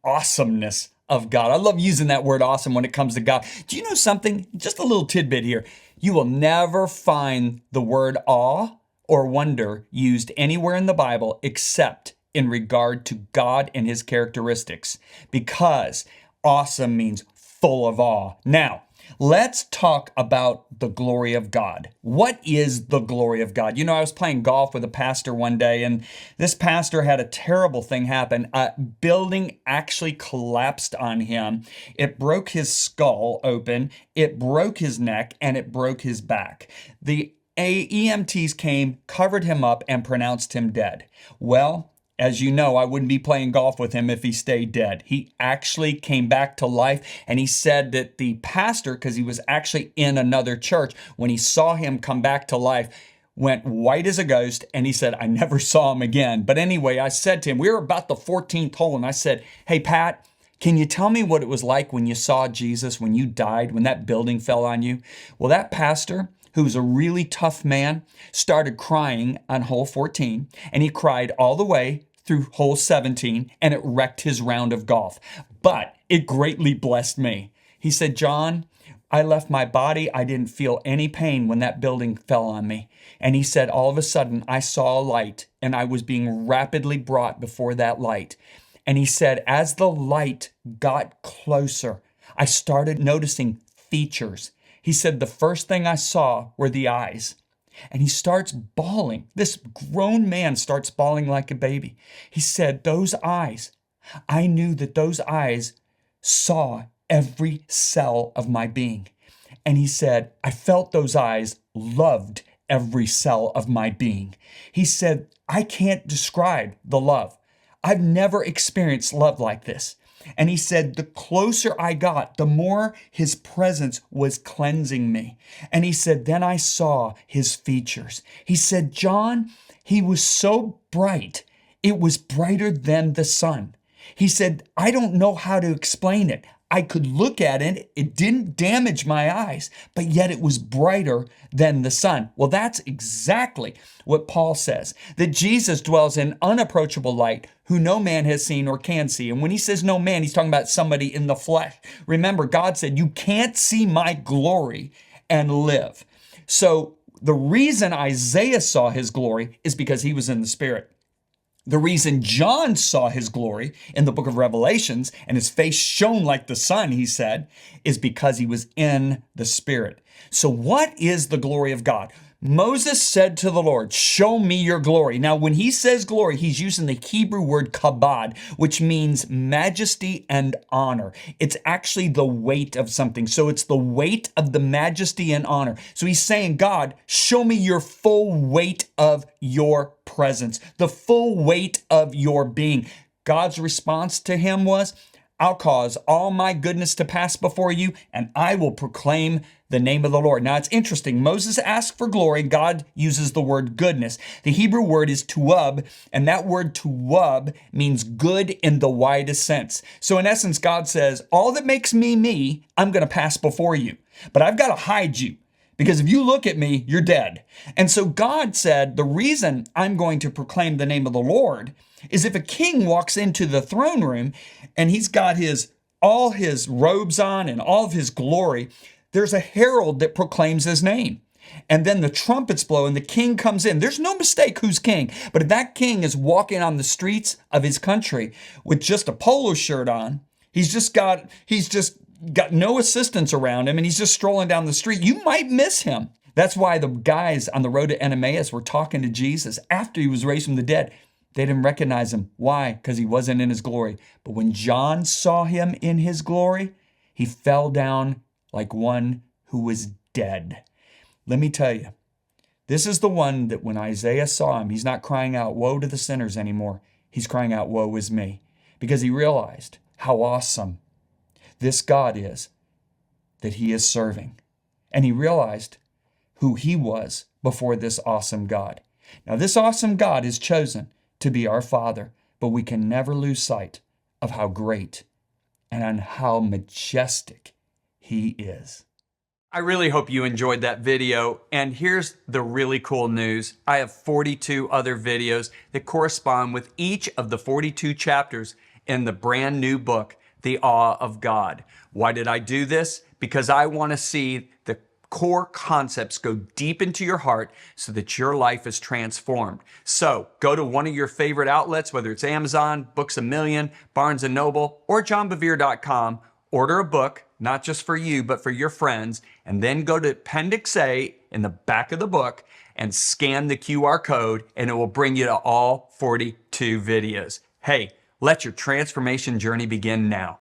awesomeness of God. I love using that word awesome when it comes to God. Do you know something? Just a little tidbit here. You will never find the word awe or wonder used anywhere in the Bible except in regard to God and his characteristics, because awesome means full of awe. Now, let's talk about the glory of God. What is the glory of God? You know, I was playing golf with a pastor one day, and this pastor had a terrible thing happen. A building actually collapsed on him. It broke his skull open, it broke his neck, and it broke his back. The EMTs came, covered him up, and pronounced him dead. Well, as you know, I wouldn't be playing golf with him if he stayed dead. He actually came back to life, and he said that the pastor, because he was actually in another church, when he saw him come back to life, went white as a ghost, and he said, I never saw him again. But anyway, I said to him, we were about the 14th hole, and I said, hey, Pat, can you tell me what it was like when you saw Jesus, when you died, when that building fell on you? Well, that pastor, who was a really tough man, started crying on hole 14, and he cried all the way through hole 17, and it wrecked his round of golf. But it greatly blessed me. He said, John, I left my body. I didn't feel any pain when that building fell on me. And he said, all of a sudden, I saw a light, and I was being rapidly brought before that light. And he said, as the light got closer, I started noticing features. He said, the first thing I saw were the eyes. And he starts bawling. This grown man starts bawling like a baby. He said, those eyes, I knew that those eyes saw every cell of my being. And he said, I felt those eyes loved every cell of my being. He said, I can't describe the love. I've never experienced love like this. And he said, the closer I got, the more his presence was cleansing me. And he said, then I saw his features. He said, John, he was so bright. It was brighter than the sun. He said, I don't know how to explain it. I could look at it. It didn't damage my eyes, but yet it was brighter than the sun. Well, that's exactly what Paul says, that Jesus dwells in unapproachable light, who no man has seen or can see. And when he says no man, he's talking about somebody in the flesh. Remember, God said, you can't see my glory and live. So the reason Isaiah saw his glory is because he was in the Spirit. The reason John saw his glory in the book of Revelations, and his face shone like the sun, he said, is because he was in the Spirit. So what is the glory of God? Moses said to the Lord, show me your glory. Now, when he says glory, he's using the Hebrew word kabod, which means majesty and honor. It's actually the weight of something. So it's the weight of the majesty and honor. So he's saying, God, show me your full weight of your presence, the full weight of your being. God's response to him was, I'll cause all my goodness to pass before you, and I will proclaim the name of the Lord. Now, it's interesting. Moses asked for glory. God uses the word goodness. The Hebrew word is tuwab, and that word tuwab means good in the widest sense. So in essence, God says, all that makes me me, I'm going to pass before you, but I've got to hide you. Because if you look at me, you're dead. And so God said, the reason I'm going to proclaim the name of the Lord is if a king walks into the throne room and he's got all his robes on and all of his glory, there's a herald that proclaims his name. And then the trumpets blow and the king comes in. There's no mistake who's king. But if that king is walking on the streets of his country with just a polo shirt on, he's just got no assistants around him, and he's just strolling down the street, you might miss him. That's why the guys on the road to Emmaus were talking to Jesus after he was raised from the dead. They didn't recognize him. Why? Because he wasn't in his glory. But when John saw him in his glory, he fell down like one who was dead. Let me tell you, this is the one that when Isaiah saw him, he's not crying out, woe to the sinners anymore. He's crying out, woe is me. Because he realized how awesome this God is that he is serving. And he realized who he was before this awesome God. Now, this awesome God is chosen to be our Father, but we can never lose sight of how great and how majestic he is. I really hope you enjoyed that video. And here's the really cool news. I have 42 other videos that correspond with each of the 42 chapters in the brand new book, The Awe of God. Why did I do this? Because I want to see the core concepts go deep into your heart so that your life is transformed. So go to one of your favorite outlets, whether it's Amazon, Books A Million, Barnes & Noble, or johnbevere.com. Order a book, not just for you, but for your friends, and then go to Appendix A in the back of the book and scan the QR code, and it will bring you to all 42 videos. Hey, let your transformation journey begin now.